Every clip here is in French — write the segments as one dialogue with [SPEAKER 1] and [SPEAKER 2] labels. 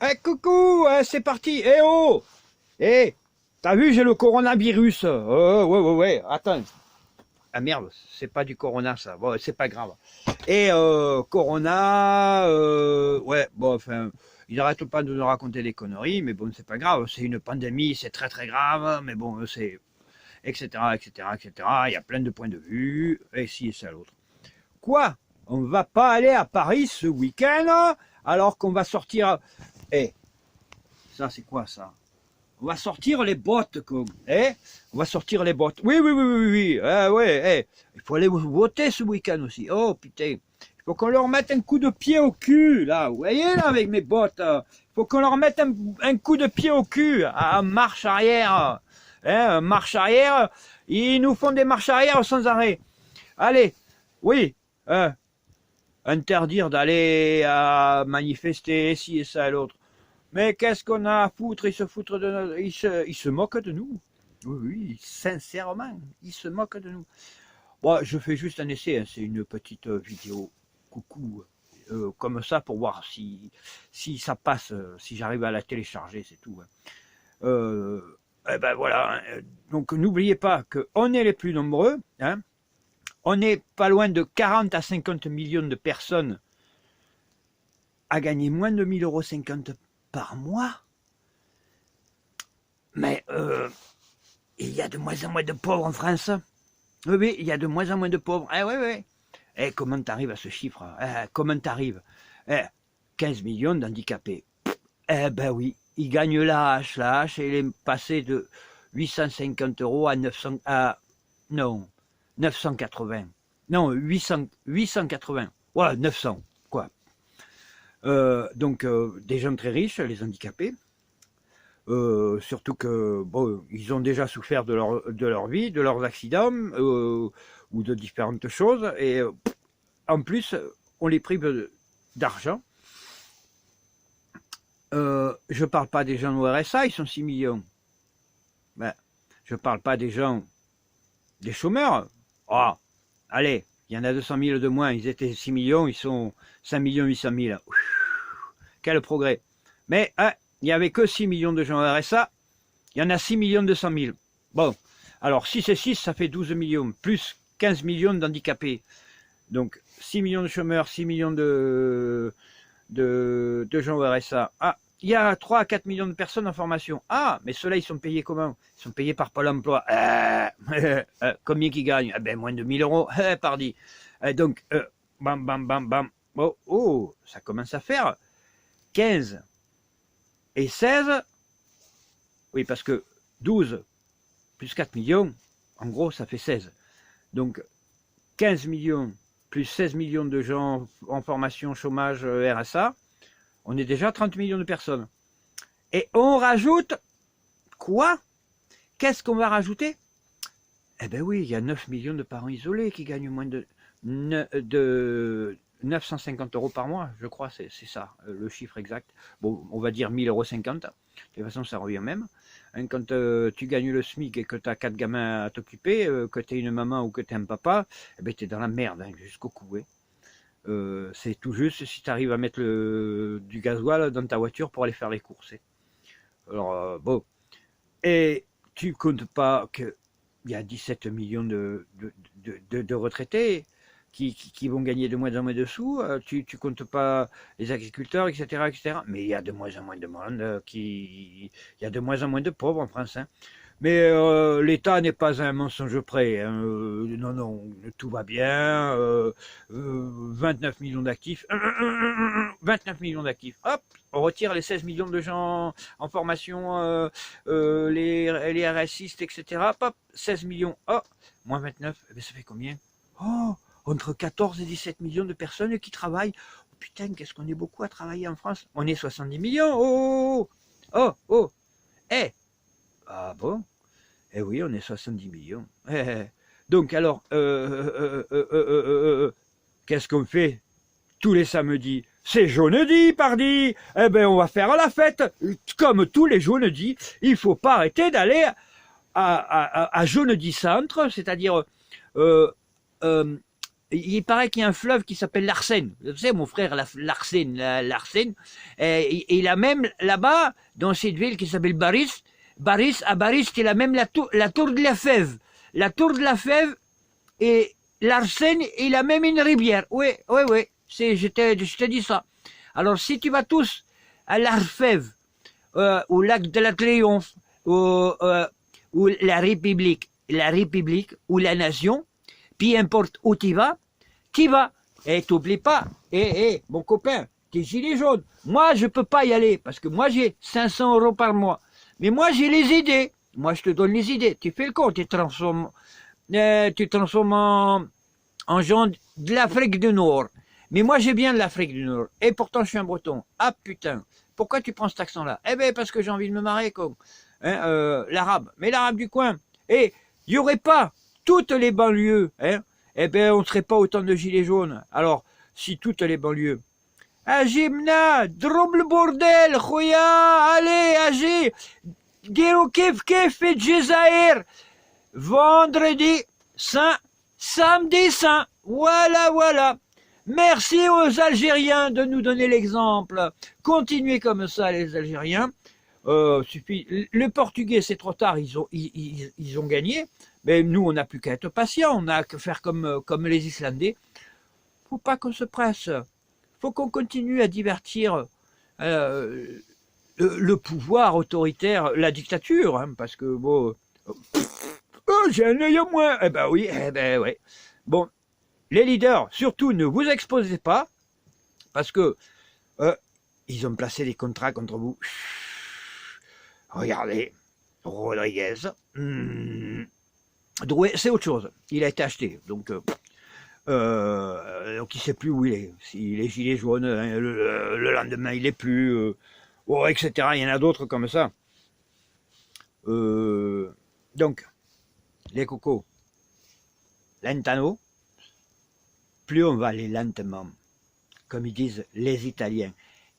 [SPEAKER 1] Eh, coucou, c'est parti. Eh oh, eh, t'as vu, j'ai le coronavirus. Ouais, attends. Ah merde, c'est pas du corona ça. Bon, c'est pas grave. Et corona, ouais, bon, enfin, ils arrêtent pas de nous raconter des conneries, mais bon, c'est pas grave. C'est une pandémie, c'est très très grave, mais bon, c'est etc., etc., etc. Il y a plein de points de vue, et ci et ça l'autre. Quoi? On va pas aller à Paris ce week-end alors qu'on va sortir. Eh, ça c'est quoi ça? On va sortir les bottes, on va sortir les bottes. Oui. Ouais, il faut aller voter ce week-end aussi. Oh putain, il faut qu'on leur mette un coup de pied au cul, là. Vous voyez, là, avec mes bottes. Il faut qu'on leur mette un coup de pied au cul, à marche arrière. Marche arrière. Ils nous font des marches arrière sans arrêt. Allez, oui, interdire d'aller à manifester, ci et ça et l'autre. Mais qu'est-ce qu'on a à foutre? Ils se moquent de nous. Oui, sincèrement, ils se moquent de nous. Bon, je fais juste un essai, hein, c'est une petite vidéo coucou, comme ça pour voir si ça passe, si j'arrive à la télécharger, c'est tout. Hein. Eh ben voilà, hein. Donc n'oubliez pas qu'on est les plus nombreux, hein. On est pas loin de 40 à 50 millions de personnes à gagner moins de 1 000,50 € par mois. Mais il y a de moins en moins de pauvres en France. Oui, il y a de moins en moins de pauvres. Oui. Eh, comment t'arrives à ce chiffre? Comment t'arrives? 15 millions d'handicapés. Eh ben oui, ils gagnent la hache, et il est passé de 850 € à 900, non, 980. Non, 880. Voilà, 900, quoi. Donc, des gens très riches, les handicapés. Surtout que bon, ils ont déjà souffert de leur vie, de leurs accidents ou de différentes choses, et en plus on les prive d'argent. Je parle pas des gens au RSA, ils sont 6 millions. Ben, je parle pas des gens, des chômeurs. Oh, allez, il y en a 200 000 de moins, ils étaient 6 millions, ils sont 5 800 000. Quel progrès. Mais il n'y avait que 6 millions de gens au RSA, il y en a 6 200 000. Bon, alors 6 et 6, ça fait 12 millions, plus 15 millions d'handicapés. Donc 6 millions de chômeurs, 6 millions de gens au RSA. Ah, il y a 3 à 4 millions de personnes en formation. Ah, mais ceux-là, ils sont payés comment? Ils sont payés par Pôle emploi. Combien qu'ils gagnent? Ben, moins de 1 000 €, pardi. Donc, bam. Oh, ça commence à faire 15 et 16, oui, parce que 12 plus 4 millions, en gros, ça fait 16. Donc, 15 millions plus 16 millions de gens en formation, chômage, RSA, on est déjà à 30 millions de personnes. Et on rajoute quoi? Qu'est-ce qu'on va rajouter? Eh bien oui, il y a 9 millions de parents isolés qui gagnent moins de 950 € par mois, je crois, c'est ça, le chiffre exact. Bon, on va dire 1 000,50 €. De toute façon, ça revient même. Hein, quand tu gagnes le SMIC et que tu as 4 gamins à t'occuper, que tu es une maman ou que tu es un papa, eh ben, tu es dans la merde, hein, jusqu'au cou. Hein. C'est tout juste si tu arrives à mettre du gasoil dans ta voiture pour aller faire les courses. Hein. Alors, bon. Et tu comptes pas qu'il y a 17 millions de retraités qui vont gagner de moins en moins de sous, tu comptes pas les agriculteurs, etc. Mais il y a de moins en moins de monde, il y a de moins en moins de pauvres en France. Hein. Mais l'État n'est pas un mensonge près. Hein. Non, tout va bien. 29 millions d'actifs. 29 millions d'actifs. Hop, on retire les 16 millions de gens en formation, les RSistes, etc. Hop, 16 millions. Oh, moins 29, eh bien, ça fait combien? Oh, entre 14 et 17 millions de personnes qui travaillent. Oh, putain, qu'est-ce qu'on est beaucoup à travailler en France. On est 70 millions. Oh. Eh. Ah bon? Eh oui, on est 70 millions. Donc alors, qu'est-ce qu'on fait tous les samedis? C'est jeudi, pardi. Eh ben, on va faire la fête. Comme tous les jeudis, il faut pas arrêter d'aller à jeudi centre, c'est-à-dire il paraît qu'il y a un fleuve qui s'appelle l'Arsène. Tu sais, mon frère, l'Arsène, et il a même là-bas, dans cette ville qui s'appelle Baris, à Baris, il a même la tour de la Fève. La tour de la Fève et l'Arsène, il a même une rivière. Oui, oui, oui, je te dis ça. Alors, si tu vas tous à l'Arfève, au lac de la Triomphe, ou la République, ou la Nation, peu importe où tu vas. Et t'oublie pas, mon copain, tes gilets jaunes. Moi, je peux pas y aller, parce que moi, j'ai 500 € par mois. Mais moi, j'ai les idées. Moi, je te donne les idées. Tu fais le compte, tu transformes en gens de l'Afrique du Nord. Mais moi, j'ai bien de l'Afrique du Nord. Et pourtant, je suis un breton. Ah, putain. Pourquoi tu prends cet accent-là? Eh ben, parce que j'ai envie de me marrer, comme l'arabe. Mais l'arabe du coin. Et il n'y aurait pas toutes les banlieues, eh ben, on ne serait pas autant de gilets jaunes. Alors, si toutes les banlieues. Ajimna, drôme le bordel, khoya, allez, agis, Gero kef kef et Djezaïr. Vendredi saint, samedi saint. Voilà, voilà. Merci aux Algériens de nous donner l'exemple. Continuez comme ça, les Algériens. Suffit. Le portugais, c'est trop tard, ils ont gagné. Mais nous, on n'a plus qu'à être patients, on n'a qu'à faire comme les Islandais. Faut pas qu'on se presse. Faut qu'on continue à divertir le pouvoir autoritaire, la dictature, hein, parce que bon, j'ai un œil à moins. Eh ben oui, eh ben ouais. Bon, les leaders, surtout, ne vous exposez pas, parce que ils ont placé des contrats contre vous. Regardez, Rodriguez. Drouet, c'est autre chose. Il a été acheté, donc il ne sait plus où il est. S'il est gilet jaune, hein, le lendemain il est plus, etc. Il y en a d'autres comme ça. Donc, les cocos, lentano, plus on va aller lentement, comme ils disent les Italiens,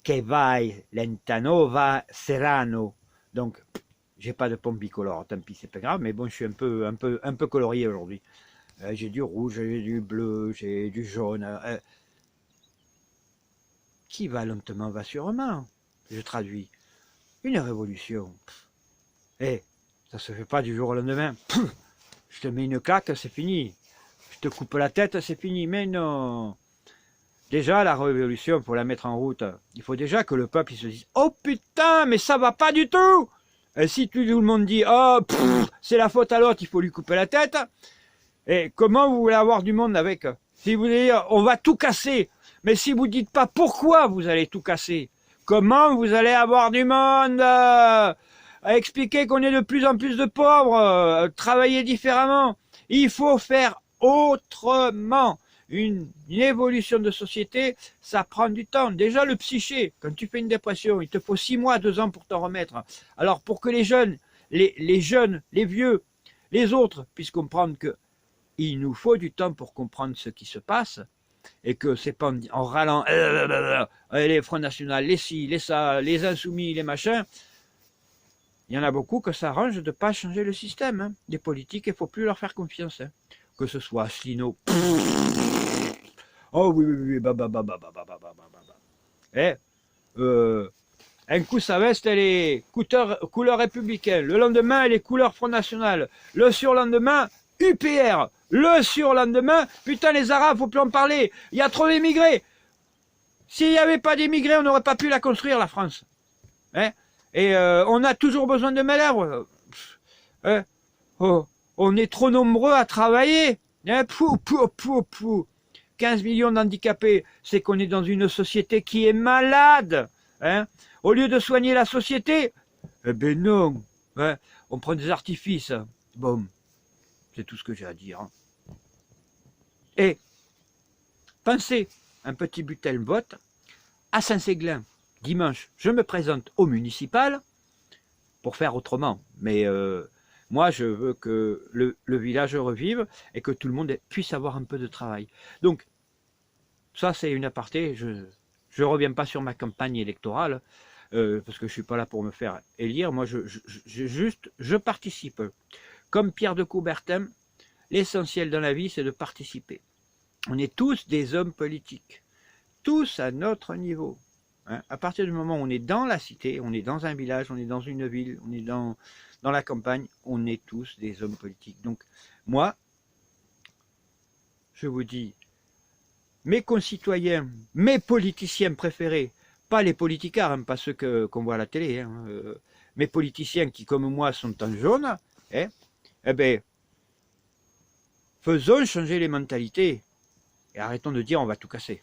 [SPEAKER 1] che vai lentano va serrano. Donc, j'ai pas de pomme bicolore, tant pis, c'est pas grave, mais bon, je suis un peu colorié aujourd'hui. J'ai du rouge, j'ai du bleu, j'ai du jaune. Qui va lentement va sûrement. Je traduis. Une révolution. Ça se fait pas du jour au lendemain. Je te mets une claque, c'est fini. Je te coupe la tête, c'est fini. Mais non. Déjà, la révolution, pour la mettre en route, il faut déjà que le peuple il se dise « Oh putain, mais ça va pas du tout !» Et si tout le monde dit « Oh, c'est la faute à l'autre, il faut lui couper la tête !» Et comment vous voulez avoir du monde avec? Si vous voulez dire « On va tout casser !» Mais si vous dites pas pourquoi vous allez tout casser, comment vous allez avoir du monde à expliquer qu'on est de plus en plus de pauvres, travailler différemment. Il faut faire autrement. Une évolution de société, ça prend du temps. Déjà le psyché, quand tu fais une dépression, il te faut 6 mois, 2 ans pour t'en remettre. Alors pour que les jeunes, les jeunes, les vieux, les autres puissent comprendre que il nous faut du temps pour comprendre ce qui se passe, et que c'est pas en râlant les Front National, les ci, les ça, les insoumis, les machins. Il y en a beaucoup que ça arrange de ne pas changer le système. Hein. Les politiques, il ne faut plus leur faire confiance. Hein. Que ce soit Asselineau. Oh oui, un coup sa veste, elle est couleur républicaine. Le lendemain, elle est couleur Front National. Le surlendemain, UPR. Le surlendemain, putain, les Arabes, faut plus en parler. Il y a trop d'émigrés. S'il n'y avait pas d'émigrés, on n'aurait pas pu la construire, la France. Hein? Et on a toujours besoin de main-d'œuvre. On est trop nombreux à travailler. Hein? 15 millions d'handicapés, c'est qu'on est dans une société qui est malade. Hein? Au lieu de soigner la société, eh ben non. Hein? On prend des artifices. Bon, c'est tout ce que j'ai à dire. Hein. Et pensez, un petit bulletin de vote à Saint-Séglin. Dimanche, je me présente au municipal pour faire autrement. Mais moi, je veux que le village revive et que tout le monde puisse avoir un peu de travail. Donc, ça, c'est une aparté. Je ne reviens pas sur ma campagne électorale parce que je ne suis pas là pour me faire élire. Moi, je participe. Comme Pierre de Coubertin, l'essentiel dans la vie, c'est de participer. On est tous des hommes politiques, tous à notre niveau. Hein. À partir du moment où on est dans la cité, on est dans un village, on est dans une ville, on est dans la campagne, on est tous des hommes politiques. Donc moi, je vous dis, mes concitoyens, mes politiciens préférés, pas les politicards, hein, pas ceux qu'on voit à la télé, hein, mes politiciens qui, comme moi, sont en jaune, hein, eh ben, faisons changer les mentalités et arrêtons de dire on va tout casser.